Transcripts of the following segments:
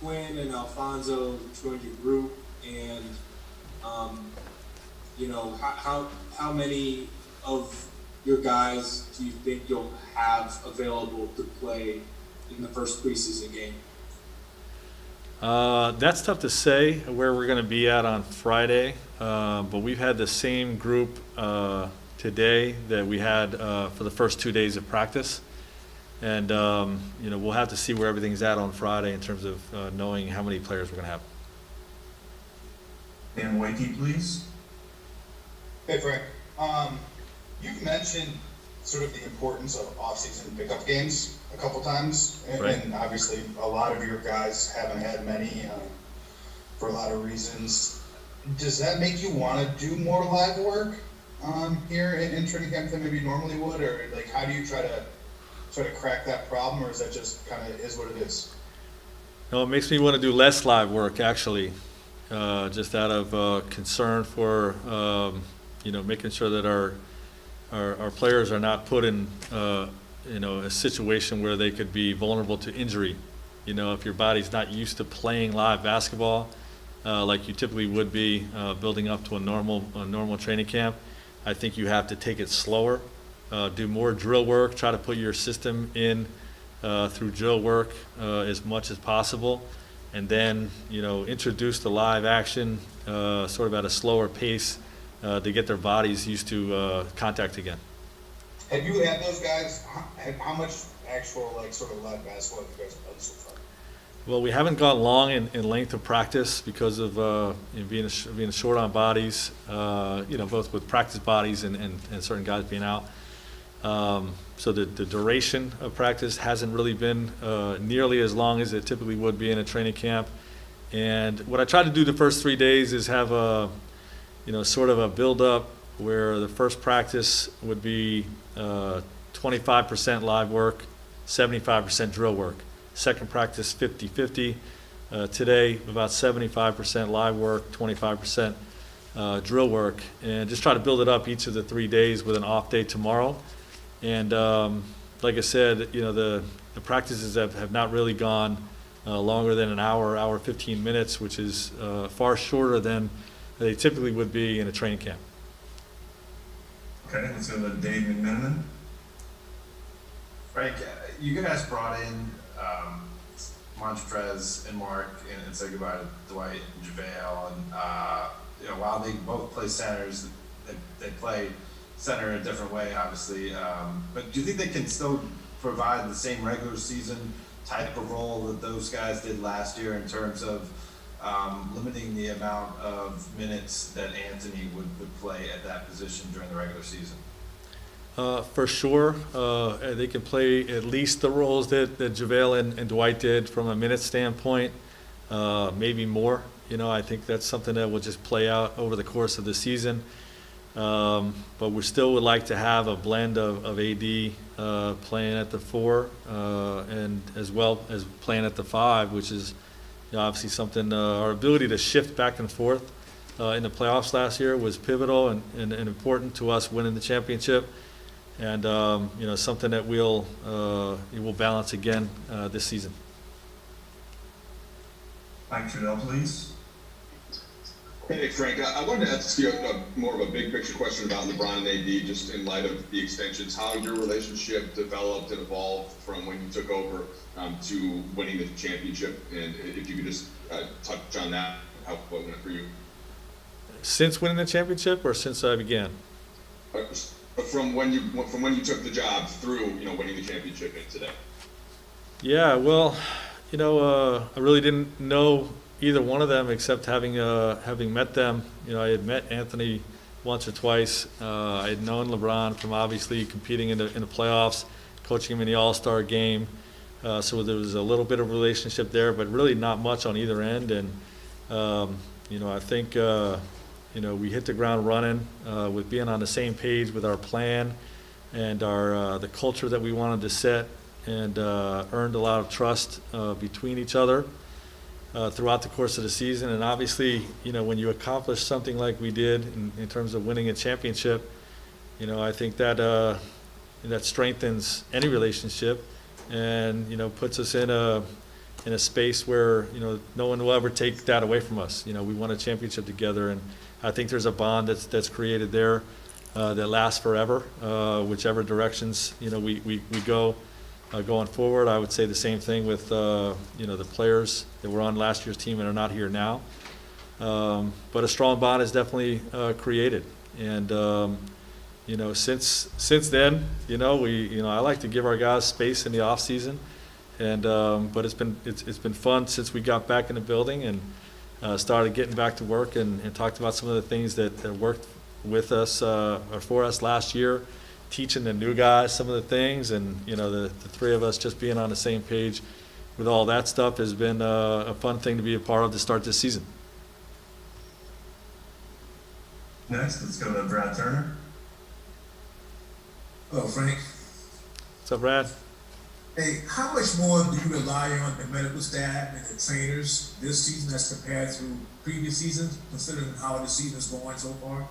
Quinn and Alfonso joined your group, and how many of your guys do you think you'll have available to play in the first preseason game? That's tough to say where we're going to be at on Friday, but we've had the same group today that we had for the first 2 days of practice. And, we'll have to see where everything's at on Friday in terms of knowing how many players we're going to have. Dan Wakey, please. Hey, Frank. You've mentioned sort of the importance of off-season pickup games a couple times, Right. and obviously a lot of your guys haven't had many for a lot of reasons. Does that make you want to do more live work here in training camp than maybe normally would, or like how do you try to crack that problem, or is that just kind of is what it is? No, it makes me want to do less live work, actually, just out of concern for, making sure that our players are not put in, a situation where they could be vulnerable to injury. If your body's not used to playing live basketball, like you typically would be building up to a normal training camp, I think you have to take it slower, do more drill work, try to put your system in through drill work as much as possible, and then introduce the live action sort of at a slower pace to get their bodies used to contact again. Have you had those guys? How much actual sort of live basketball have you guys played so far? Well, we haven't gone long in length of practice because of being short on bodies, both with practice bodies and certain guys being out. So the duration of practice hasn't really been nearly as long as it typically would be in a training camp. And what I try to do the first 3 days is have a, sort of a build-up where the first practice would be 25% live work, 75% drill work. Second practice, 50-50. Today, about 75% live work, 25% drill work. And just try to build it up each of the 3 days with an off day tomorrow. And like I said, the practices have not really gone longer than an hour 15 minutes, which is far shorter than they typically would be in a training camp. Okay, let's go to Dave McMenamin. Frank, you guys brought in Montrez and Mark and said goodbye to Dwight and JaVale, and while they both play centers, they play center in a different way, obviously. But do you think they can still provide the same regular season type of role that those guys did last year in terms of limiting the amount of minutes that Anthony would play at that position during the regular season? For sure, they can play at least the roles that JaVale and Dwight did from a minute standpoint, maybe more. I think that's something that will just play out over the course of the season. But we still would like to have a blend of AD playing at the 4 and as well as playing at the 5, which is obviously something, our ability to shift back and forth in the playoffs last year was pivotal and important to us winning the championship. And something that we'll balance again this season. Mike Trudell, please. Hey, Frank, I wanted to ask you more of a big picture question about LeBron and AD, just in light of the extensions, how your relationship developed and evolved from when you took over to winning the championship, and if you could just touch on that, what went for you. Since winning the championship or since I began? From when you took the job through winning the championship and today. Yeah, well, I really didn't know either one of them except having met them. I had met Anthony once or twice. I had known LeBron from obviously competing in the playoffs, coaching him in the All-Star game. So there was a little bit of relationship there, but really not much on either end. And I think we hit the ground running with being on the same page with our plan and the culture that we wanted to set, and earned a lot of trust between each other throughout the course of the season. And obviously, when you accomplish something like we did in terms of winning a championship, I think that strengthens any relationship and puts us in in a space where, no one will ever take that away from us. We won a championship together, and I think there's a bond that's created there that lasts forever, whichever directions, we go going forward. I would say the same thing with, the players that were on last year's team and are not here now. But a strong bond is definitely created. And, since then, I like to give our guys space in the off season. And but it's been fun since we got back in the building and started getting back to work and talked about some of the things that worked with us or for us last year, teaching the new guys some of the things, and the three of us just being on the same page with all that stuff has been a fun thing to be a part of to start this season. Next, let's go to Brad Turner. Hello, Frank. What's up, Brad? Hey, how much more do you rely on the medical staff and the trainers this season as compared to previous seasons, considering how the season's going so far?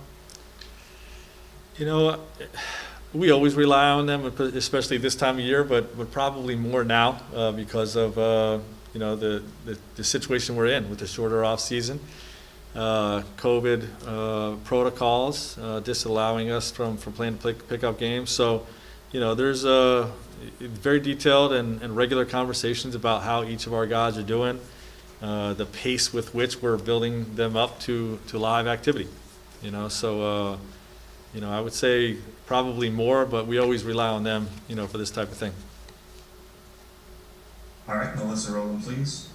We always rely on them, especially this time of year, but probably more now because of the situation we're in with the shorter off season, COVID protocols disallowing us from playing pickup games. So, there's very detailed and regular conversations about how each of our guys are doing, the pace with which we're building them up to live activity. So I would say probably more, but we always rely on them, for this type of thing. All right, Melissa Rowland, please.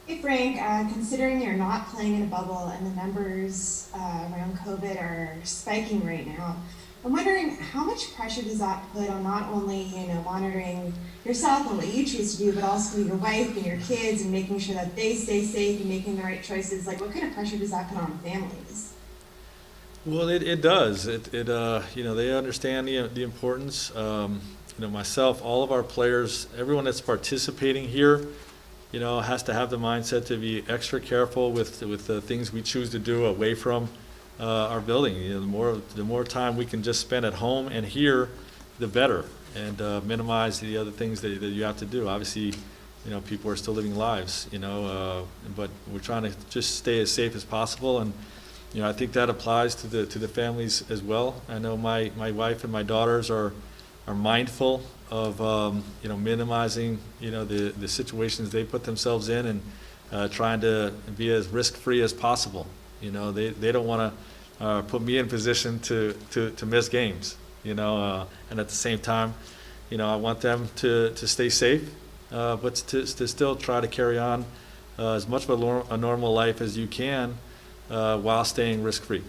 Hey Frank, considering you're not playing in a bubble and the numbers around COVID are spiking right now, I'm wondering how much pressure does that put on not only, monitoring yourself and what you choose to do, but also your wife and your kids and making sure that they stay safe and making the right choices? Like, what kind of pressure does that put on families? Well, it does. They understand the importance. Myself, all of our players, everyone that's participating here, has to have the mindset to be extra careful with the things we choose to do away from our building. The more time we can just spend at home and here, the better, and minimize the other things that you have to do. Obviously, people are still living lives, but we're trying to just stay as safe as possible, and I think that applies to the families as well. I know my wife and my daughters are mindful of minimizing the situations they put themselves in, and trying to be as risk-free as possible. They don't want to put me in position to miss games, and at the same time, I want them to stay safe, but to still try to carry on as much of a normal life as you can while staying risk-free.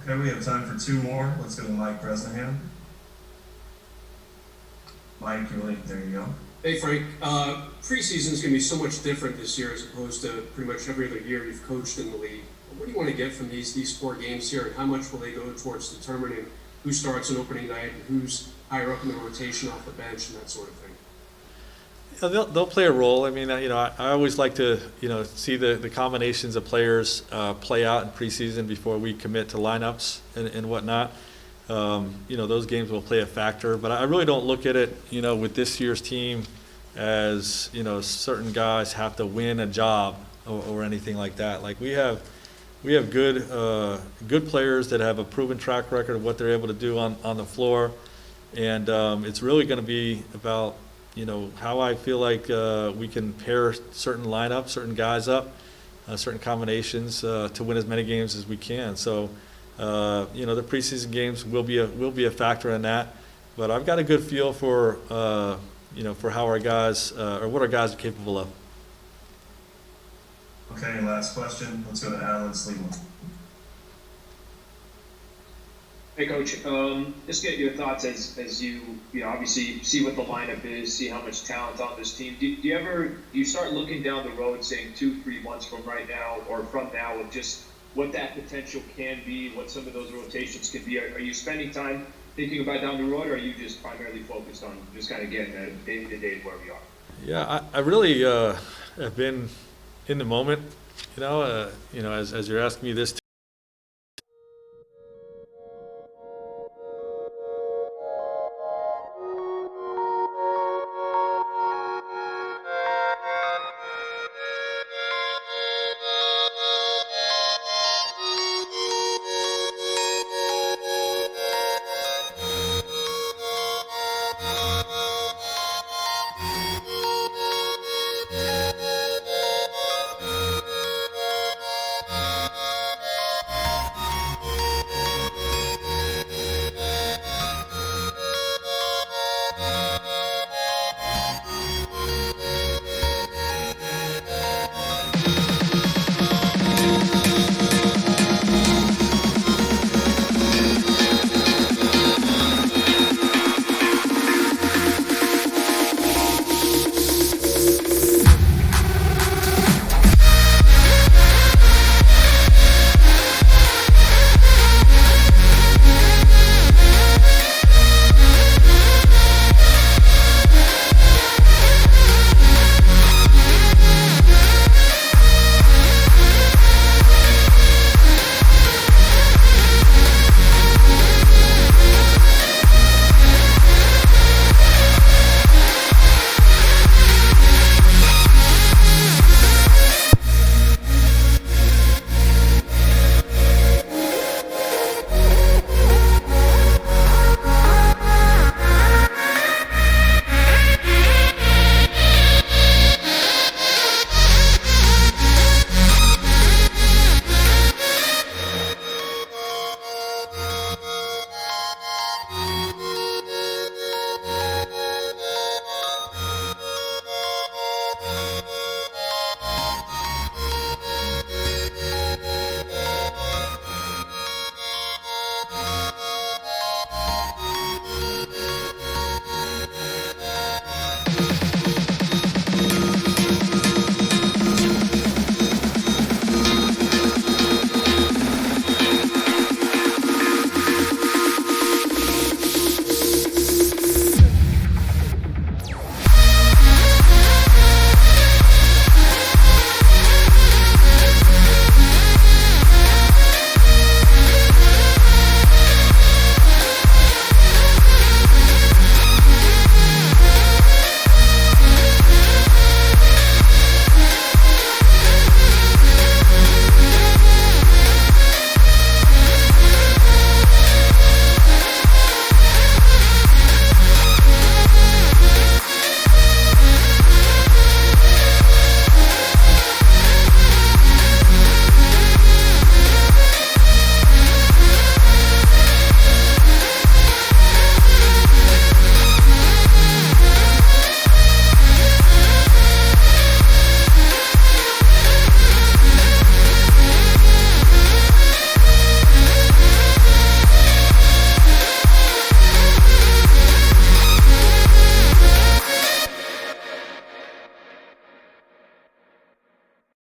Okay, we have time for two more. Let's go to Mike Bresnahan. Mike, there you go. Hey Frank, preseason is going to be so much different this year as opposed to pretty much every other year you've coached in the league. What do you want to get from these 4 games here, and how much will they go towards determining who starts on opening night and who's higher up in the rotation off the bench and that sort of thing? They'll play a role. I mean, I always like to, see the combinations of players play out in preseason before we commit to lineups and whatnot. Those games will play a factor, but I really don't look at it, with this year's team as, certain guys have to win a job or anything like that. Like we have good players that have a proven track record of what they're able to do on the floor, and it's really going to be about how I feel like we can pair certain lineups, certain guys up, certain combinations to win as many games as we can. So the preseason games will be a factor in that, but I've got a good feel for for how our guys or what our guys are capable of. Okay, last question. Let's go to Alan Sleeman. Hey Coach, just get your thoughts as you obviously see what the lineup is, see how much talent on this team. Do you start looking down the road, saying 2-3 months from right now or from now, of just what that potential can be, what some of those rotations can be? Are you spending time thinking about down the road, or are you just primarily focused on just kind of getting the day-to-day where we are? Yeah, I really have been in the moment, as you're asking me this